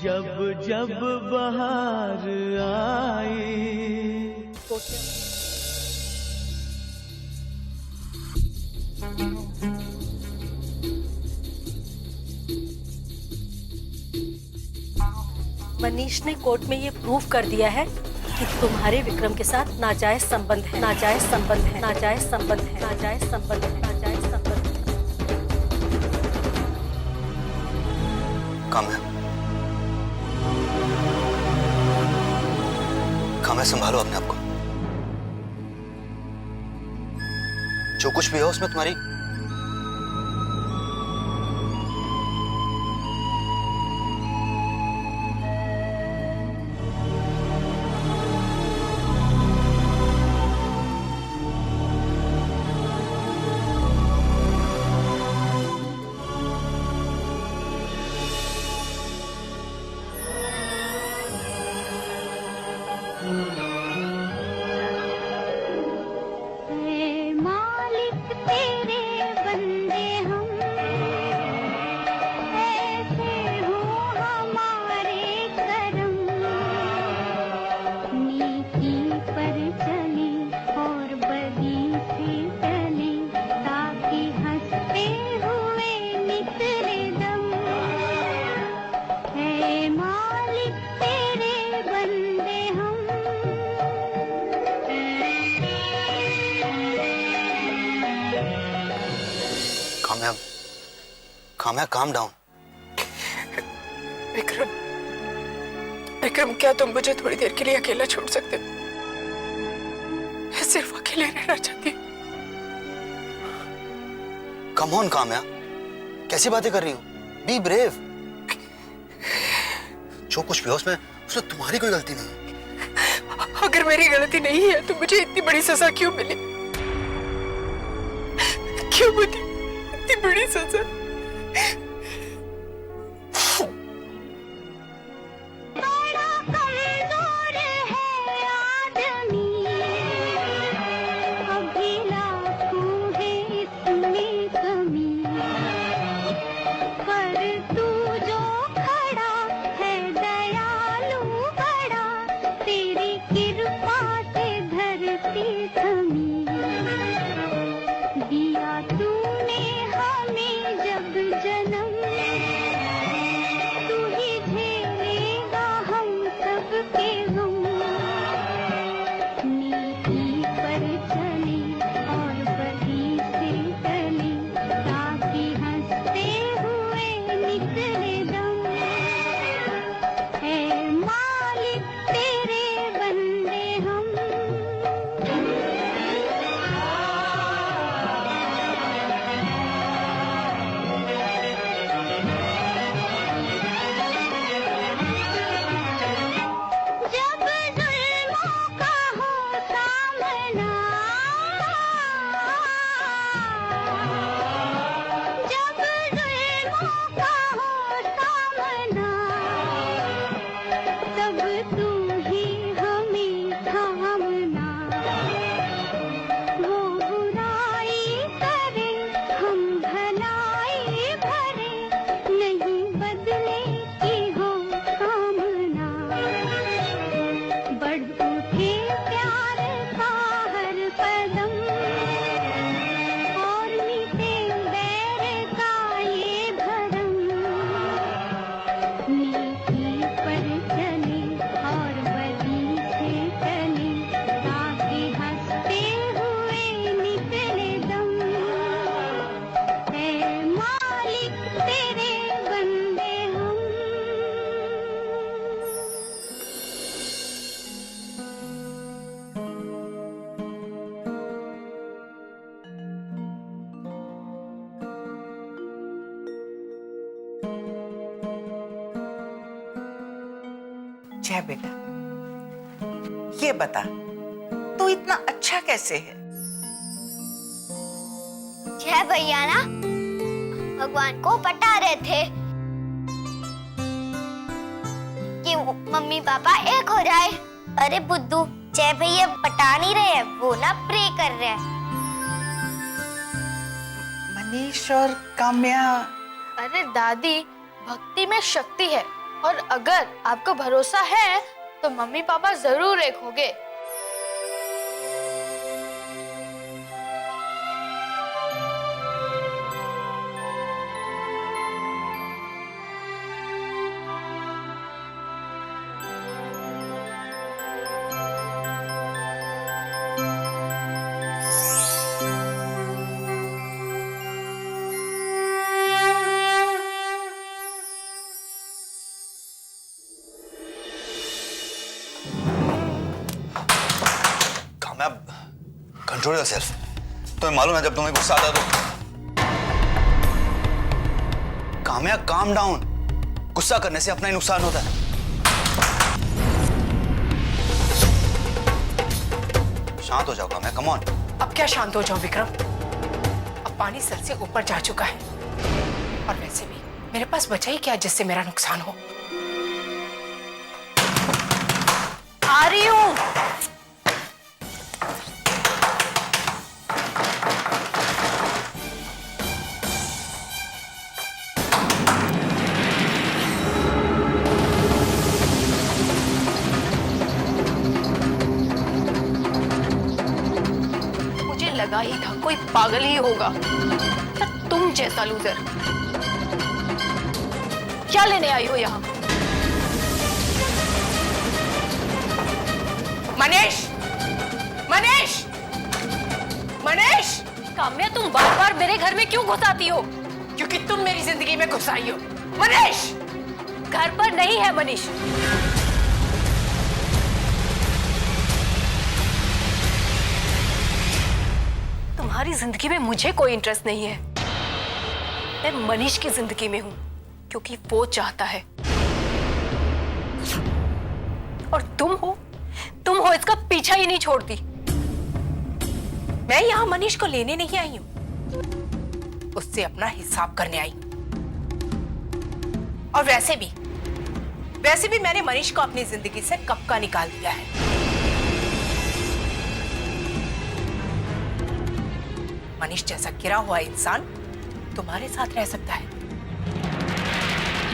जब जब बहार आई। मनीष ने कोर्ट में ये प्रूव कर दिया है कि तुम्हारे विक्रम के साथ नाजायज संबंध है, नाजायज संबंध है, नाजायज संबंध है, नाजायज संबंध है, नाजायज संबंध है। काम्या, संभालो अपने आप को। जो कुछ भी हो उसमें तुम्हारी काम्या, काम डाउन। विक्रम, विक्रम, क्या तुम मुझे थोड़ी देर के लिए अकेला छोड़ सकते हो? मैं सिर्फ अकेले रहना चाहती हूँ। कम ऑन काम्या, कैसी बातें कर रही हो? Be brave. जो कुछ भी हो उसमें तुम्हारी कोई गलती नहीं है। अगर मेरी गलती नहीं है तो मुझे इतनी बड़ी सजा क्यों मिली? क्यों मिली इतनी बड़ी सजा? जय बेटा, ये बता तू इतना अच्छा कैसे है? जय भैया ना भगवान को पटा रहे थे कि मम्मी पापा एक हो जाए। अरे बुद्धू, जय भैया पटा नहीं रहे हैं, वो ना प्रे कर रहे हैं। मनीष और काम्या। अरे दादी, भक्ति में शक्ति है, और अगर आपको भरोसा है तो मम्मी पापा जरूर एक होंगे। Control yourself. तुम्हें मालूम है जब तुम्हें गुस्सा आता है तो काम्या काम डाउन। गुस्सा करने से अपना ही नुकसान होता है। शांत हो जाओ काम्या, कम ऑन। अब क्या शांत हो जाओ विक्रम? अब पानी सर से ऊपर जा चुका है और वैसे भी मेरे पास बचा ही क्या जिससे मेरा नुकसान हो। आ रही हूँ। लगा ही था कोई पागल ही होगा। तुम जैसा लूजर। क्या लेने आई हो यहाँ? मनीष, मनीष, मनीष! काम्या, तुम बार बार मेरे घर में क्यों घुस आती हो? क्योंकि तुम मेरी जिंदगी में घुस आई हो। मनीष! घर पर नहीं है मनीष। तुम्हारी जिंदगी में मुझे कोई इंटरेस्ट नहीं है। मैं मनीष की जिंदगी में हूं क्योंकि वो चाहता है। और तुम हो इसका पीछा ही नहीं छोड़ती। मैं यहां मनीष को लेने नहीं आई हूं, उससे अपना हिसाब करने आई हूं। और वैसे भी मैंने मनीष को अपनी जिंदगी से कब का निकाल दिया है। मनीष जैसा गिरा हुआ इंसान तुम्हारे साथ रह सकता है,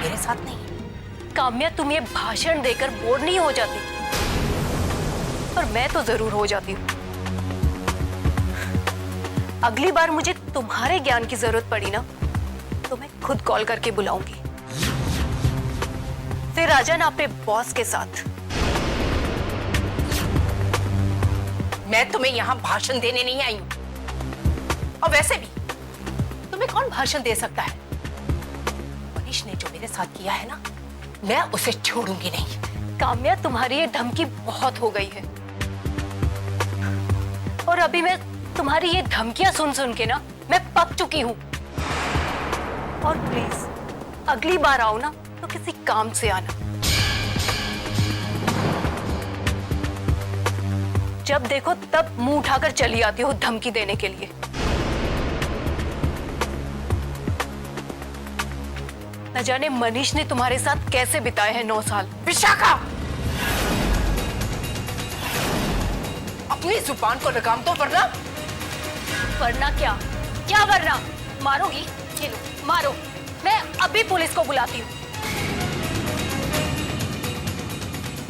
मेरे साथ नहीं। काम्या, तुम ये भाषण देकर बोर नहीं हो जाती? और मैं तो जरूर हो जाती हूँ। अगली बार मुझे तुम्हारे ज्ञान की जरूरत पड़ी ना तो मैं खुद कॉल करके बुलाऊंगी। फिर आ जाना अपने बॉस के साथ। मैं तुम्हें यहां भाषण देने नहीं आई हूं। और वैसे भी तुम्हें कौन भाषण दे सकता है? मनीष ने जो मेरे साथ किया है ना, मैं उसे छोड़ूंगी नहीं। काम्या, तुम्हारी ये धमकी बहुत हो गई है। और अभी मैं तुम्हारी ये धमकियां सुन सुन के ना मैं पक चुकी हूं। और प्लीज अगली बार आओ ना तो किसी काम से आना। जब देखो तब मुंह उठाकर चली आती हो धमकी देने के लिए। न जाने मनीष ने तुम्हारे साथ कैसे बिताए हैं 9 साल। विशाखा, अपनी जुबान को लगाम दो वरना क्या? क्या वरना? मारोगी? ये लो, मारो। मैं अभी पुलिस को बुलाती हूँ।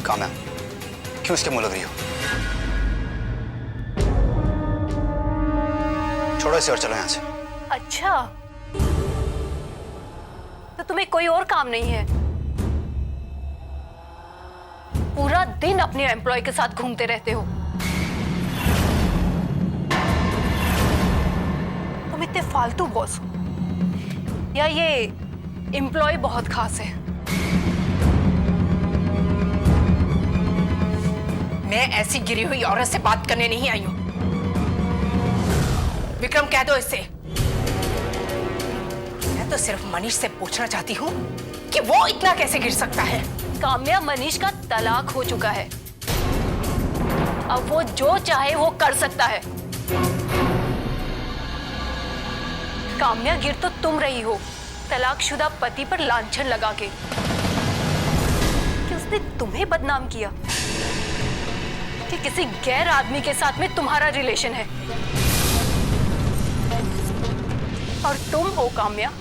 काम्या, क्यों इसके मुंह लग रही हो? छोड़ो इसे और चलो यहाँ से। अच्छा, तो तुम्हें कोई और काम नहीं है? पूरा दिन अपने एम्प्लॉय के साथ घूमते रहते हो। तुम इतने फालतू बॉस हो या ये एम्प्लॉय बहुत खास है? मैं ऐसी गिरी हुई औरत से बात करने नहीं आई हूं। विक्रम, कह दो इससे। मैं तो सिर्फ मनीष से पूछना चाहती हूँ कि वो इतना कैसे गिर सकता है। काम्या, मनीष का तलाक हो चुका है। अब वो जो चाहे वो कर सकता है। काम्या, गिर तो तुम रही हो तलाकशुदा पति पर लांछन लगा के कि उसने तुम्हें बदनाम किया कि किसी गैर आदमी के साथ में तुम्हारा रिलेशन है। और तुम हो काम्या,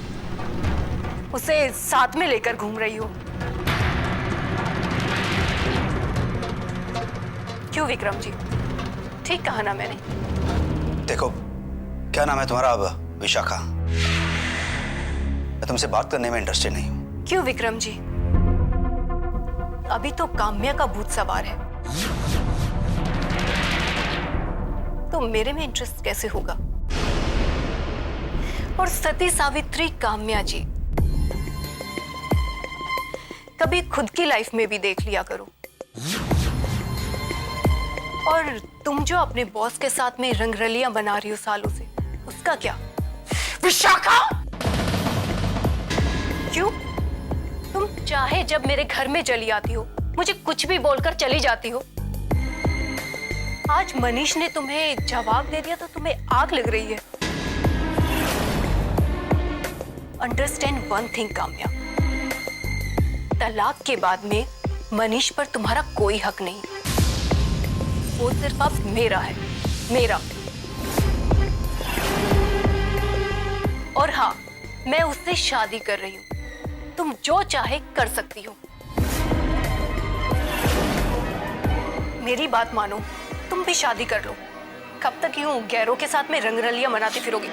उसे साथ में लेकर घूम रही हो। क्यों विक्रम जी, ठीक कहा ना मैंने? देखो, क्या नाम है तुम्हारा? अब विशाखा। मैं तुमसे बात करने में इंटरेस्टेड नहीं हूं। क्यों विक्रम जी? अभी तो काम्या का भूत सवार है, तो मेरे में इंटरेस्ट कैसे होगा? और सती सावित्री काम्या जी, कभी खुद की लाइफ में भी देख लिया करो। और तुम जो अपने बॉस के साथ में रंगरलियां बना रही हो सालों से, उसका क्या? विशाखा! क्यों? तुम चाहे जब मेरे घर में चली आती हो, मुझे कुछ भी बोलकर चली जाती हो। आज मनीष ने तुम्हें जवाब दे दिया तो तुम्हें आग लग रही है। अंडरस्टैंड वन थिंग काम्या, तलाक के बाद में मनीष पर तुम्हारा कोई हक नहीं, वो सिर्फ अब मेरा है, मेरा। और हाँ, मैं उससे शादी कर रही हूं, तुम जो चाहे कर सकती हो। मेरी बात मानो, तुम भी शादी कर लो। कब तक यूं गैरों के साथ में रंगरलियां मनाती फिरोगी?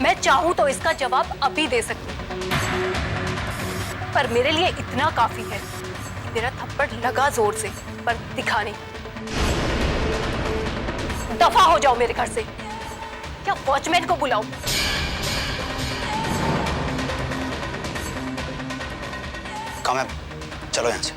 मैं चाहूं तो इसका जवाब अभी दे सकती हूं, पर मेरे लिए इतना काफी है कि मेरा थप्पड़ लगा जोर से, पर दिखा नहीं। दफा हो जाओ मेरे घर से। क्या वॉचमैन को बुलाऊं? काम्या, चलो यहां से।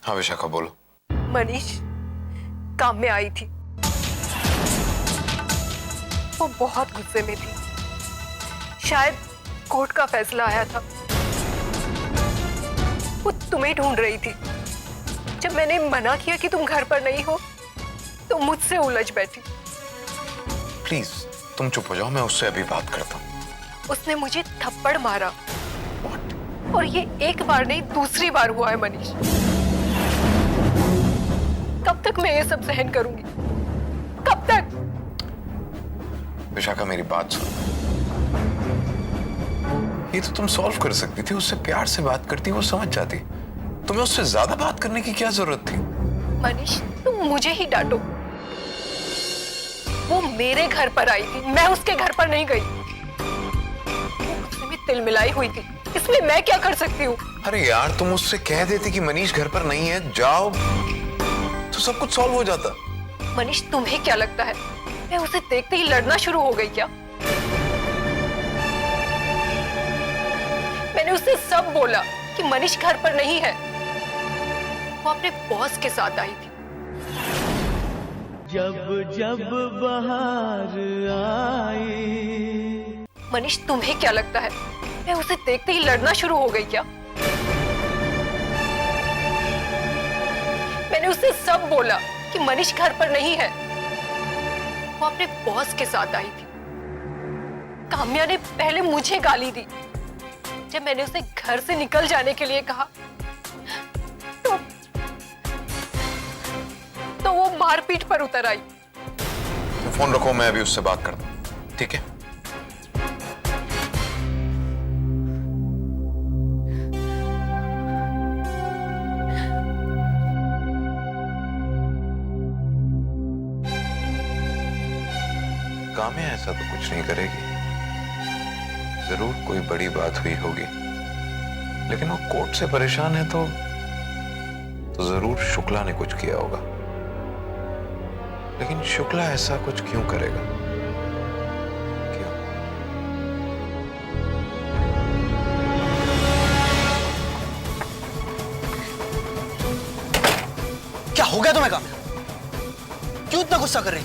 हाँ विशाखा, बोलो। मनीष, काम्या आई थी, वो बहुत गुस्से में थी। शायद कोर्ट का फैसला आया था, वो तुम्हें ढूंढ रही थी। जब मैंने मना किया कि तुम घर पर नहीं हो, तो मुझसे उलझ बैठी। प्लीज तुम चुप हो जाओ, मैं उससे अभी बात करता हूँ। उसने मुझे थप्पड़ मारा, और ये एक बार नहीं, दूसरी बार हुआ है मनीष। कब तक मैं ये सब सहन करूंगी? कब तक? विशाखा मेरी बात सुनो, ये तो तुम सॉल्व कर सकती थी, उससे प्यार से बात करती, वो समझ जाती। तुम्हें उससे ज्यादा बात करने की क्या जरूरत थी? मनीष, तुम मुझे ही डांटो। वो मेरे घर पर आई थी, मैं उसके घर पर नहीं गई। वो गुस्से में तिल मिलाई हुई थी, इसमें मैं क्या कर सकती हूँ? अरे यार, तुम उससे कह देती कि मनीष घर पर नहीं है, जाओ, तो सब कुछ सॉल्व हो जाता। मनीष, तुम्हें क्या लगता है मैं उसे देखते ही लड़ना शुरू हो गई क्या? मैंने उसे सब बोला कि मनीष घर पर नहीं है। वो अपने बॉस के साथ आई थी। जब जब बहार आई। मनीष, तुम्हें क्या लगता है मैं उसे देखते ही लड़ना शुरू हो गई क्या? मैंने उसे सब बोला कि मनीष घर पर नहीं है। वो अपने बॉस के साथ आई थी। काम्या ने पहले मुझे गाली दी। जब मैंने उसे घर से निकल जाने के लिए कहा, तो वो मारपीट पर उतर आई। तुम फोन रखो, मैं अभी उससे बात करता हूं, ठीक है? काम्या ऐसा तो कुछ नहीं करेगी, जरूर कोई बड़ी बात हुई होगी। लेकिन वो कोर्ट से परेशान है तो जरूर शुक्ला ने कुछ किया होगा। लेकिन शुक्ला ऐसा कुछ क्यों करेगा? क्यों? क्या हो गया तुम्हें काम्या? क्यों इतना गुस्सा कर रही?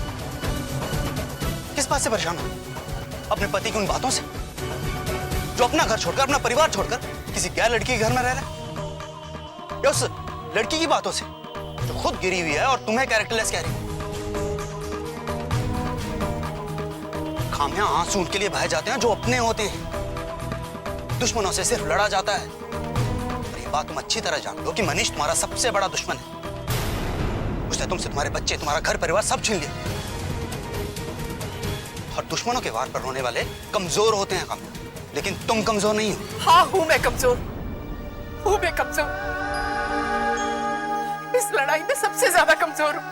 किस बात से परेशान हो? अपने पति की उन बातों से जो अपना घर छोड़कर, अपना परिवार छोड़कर किसी गैर लड़की के घर में रह रहा है, या उस लड़की की बातों से जो खुद गिरी हुई है और तुम्हें कैरेक्टरलेस कह रही है? काम्या, आंसू उनके लिए बहे जाते हैं जो अपने होते हैं। दुश्मनों से सिर्फ लड़ा जाता है। और ये बात तुम अच्छी तरह जानते हो कि मनीष तुम्हारा सबसे बड़ा दुश्मन है। उसने तुमसे तुम्हारे बच्चे, तुम्हारा घर परिवार सब छीन लिया। और दुश्मनों के वार पर रोने वाले कमजोर होते हैं काम्या, लेकिन तुम कमजोर नहीं हो। हाँ, हूं मैं कमजोर, हूं मैं कमजोर। इस लड़ाई में सबसे ज्यादा कमजोर हूं,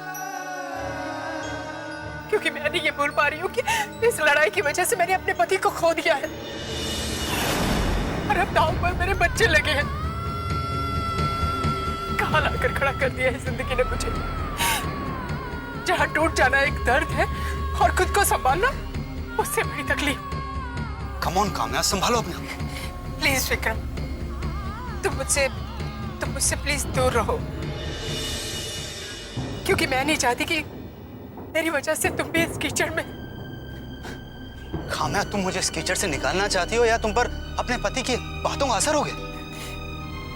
क्योंकि मैं नहीं ये बोल पा रही हूँ कि इस लड़ाई की वजह से मैंने अपने पति को खो दिया है और अब दांव पर मेरे बच्चे लगे हैं। कहां लाकर खड़ा कर दिया है जिंदगी ने मुझे, जहां टूट जाना एक दर्द है और खुद को संभालना उससे बड़ी तकलीफ। कम ऑन काम्या, संभालो अपने आप। प्लीज विक्रम, तुम मुझसे प्लीज दूर रहो, क्योंकि मैं नहीं चाहती कि मेरी वजह से तुम भी इस कीचड़ में। काम्या, तुम मुझे इस कीचड़ से निकालना चाहती हो या तुम पर अपने पति की बातों का असर हो गया?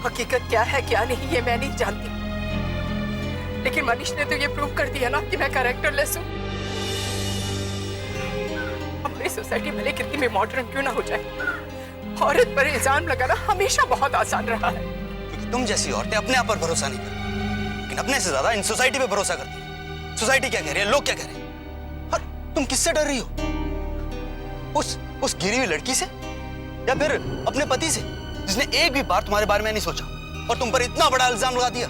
हकीकत क्या है क्या नहीं ये मैं नहीं जानती, लेकिन मनीष ने तो ये प्रूव कर दिया ना कि मैं कैरेक्टरलेस हूँ। हमारी सोसाइटी भले कितनी भी मॉडर्न क्यों ना हो जाए, औरत पर इल्जाम लगाना हमेशा बहुत आसान रहा है। क्योंकि तुम जैसी औरतें अपने आप पर भरोसा नहीं करती, लेकिन अपने से ज्यादा इन सोसाइटी पे भरोसा करती है। सोसाइटी क्या कह रही है, लोग क्या कह रहे हैं, और तुम किससे डर रही हो? उस गिरी हुई लड़की से या फिर अपने पति से, जिसने एक भी बार तुम्हारे बारे में नहीं सोचा और तुम पर इतना बड़ा इल्जाम लगा दिया?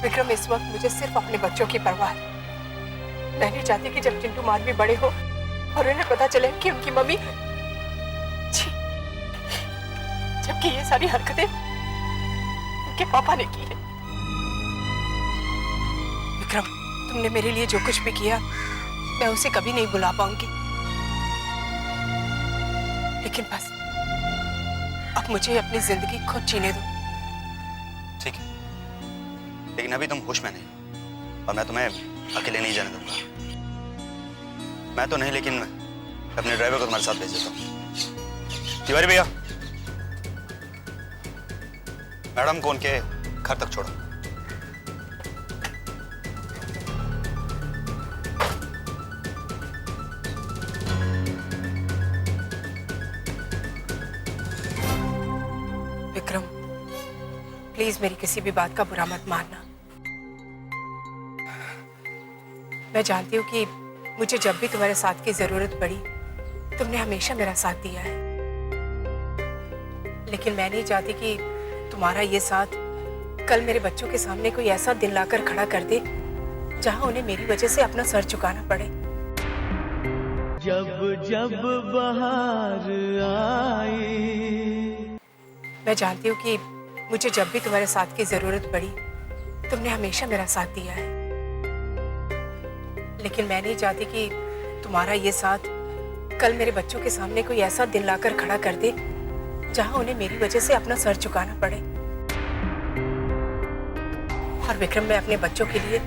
विक्रम, इस वक्त मुझे सिर्फ अपने बच्चों की परवाह है। मैं नहीं चाहती कि जब चिंटू माधवी बड़े हो और उन्हें पता चले कि उनकी मम्मी, जबकि ये सारी हरकतें उनके पापा ने की है। विक्रम, तुमने मेरे लिए जो कुछ भी किया मैं उसे कभी नहीं भुला पाऊंगी, लेकिन बस अब मुझे अपनी जिंदगी खुद जीने दो। ठीक है, लेकिन अभी तुम होश में नहीं और मैं तुम्हें अकेले नहीं जाने दूंगा। मैं तो नहीं, लेकिन अपने ड्राइवर को तुम्हारे साथ भेज देता हूँ। तिवारी भैया, मैडम को उनके घर तक छोड़ो। विक्रम, प्लीज मेरी किसी भी बात का बुरा मत मानना। मैं जानती हूँ कि मुझे जब भी तुम्हारे साथ की जरूरत पड़ी तुमने हमेशा मेरा साथ दिया है, लेकिन मैं नहीं चाहती कि तुम्हारा ये साथ कल मेरे बच्चों के सामने कोई ऐसा दिन लाकर खड़ा कर दे जहां उन्हें मेरी वजह से अपना सर झुकाना पड़े। जब जब बहार आई। मैं जानती हूँ कि मुझे जब भी तुम्हारे साथ की जरूरत पड़ी तुमने हमेशा मेरा साथ दिया है, लेकिन मैं नहीं चाहती कि तुम्हारा ये साथ कल मेरे बच्चों के सामने कोई ऐसा दिन लाकर खड़ा कर दे जहां उन्हें मेरी वजह से अपना सर झुकाना पड़े। और विक्रम, मैं अपने बच्चों के लिए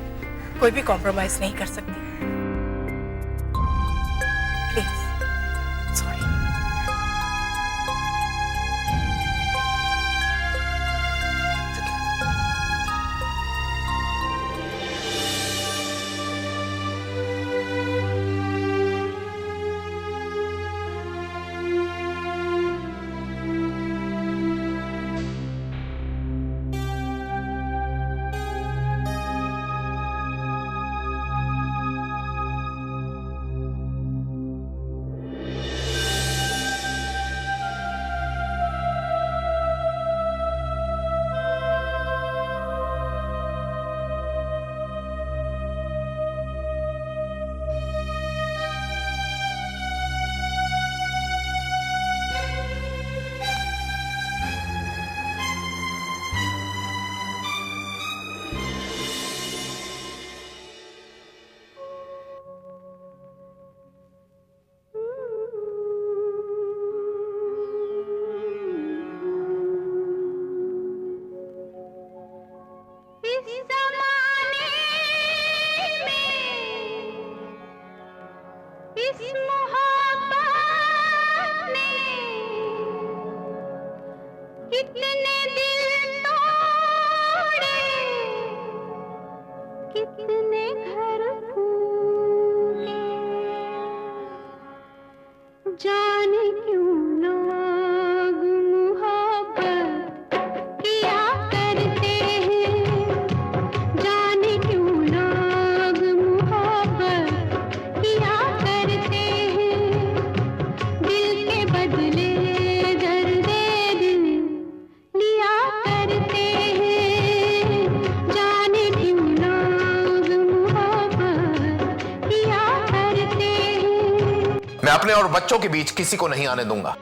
कोई भी कॉम्प्रोमाइज नहीं कर सकती। Please, sorry. मोहब्बत ने कितने दिल तोड़े, कितने घर फूटे, जाने क्यों लोग मोहब्बत किया करते हैं, जाने क्यों लोग मोहब्बत किया करते हैं, दिल के बदले दर्दे दिल लिया करते हैं, जाने क्यों लोग मोहब्बत किया करते हैं। मैं अपने और बच्चों के बीच किसी को नहीं आने दूंगा,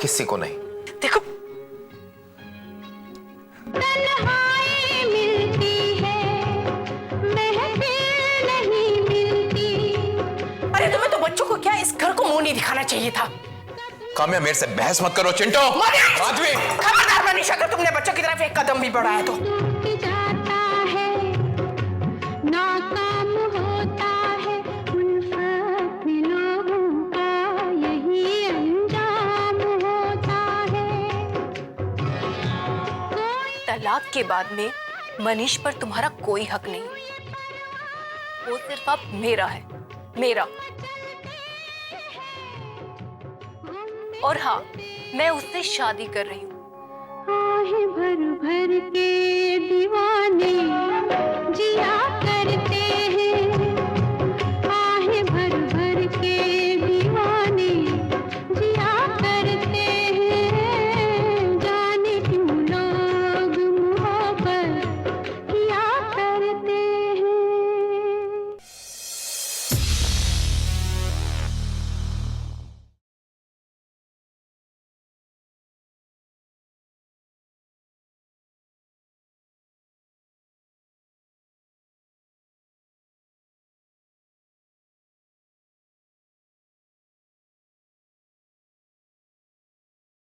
किसी को नहीं। देखो तन्हाई मिलती है, महफिल नहीं मिलती। अरे तुम्हें तो बच्चों को क्या इस घर को मुंह नहीं दिखाना चाहिए था। काम्या मेरे से बहस मत करो चिंटू। माधवी खबरदार मनीषा, अगर तुमने बच्चों की तरफ एक कदम भी बढ़ाया तो। टूट जाता है, नाकाम होता है, उल्फत में लोगों का यही अंजाम होता है। तलाक के बाद में मनीष पर तुम्हारा कोई हक नहीं, वो सिर्फ अब मेरा है, मेरा। और हाँ, मैं उससे शादी कर रही हूँ। आहे भर भर के दीवाने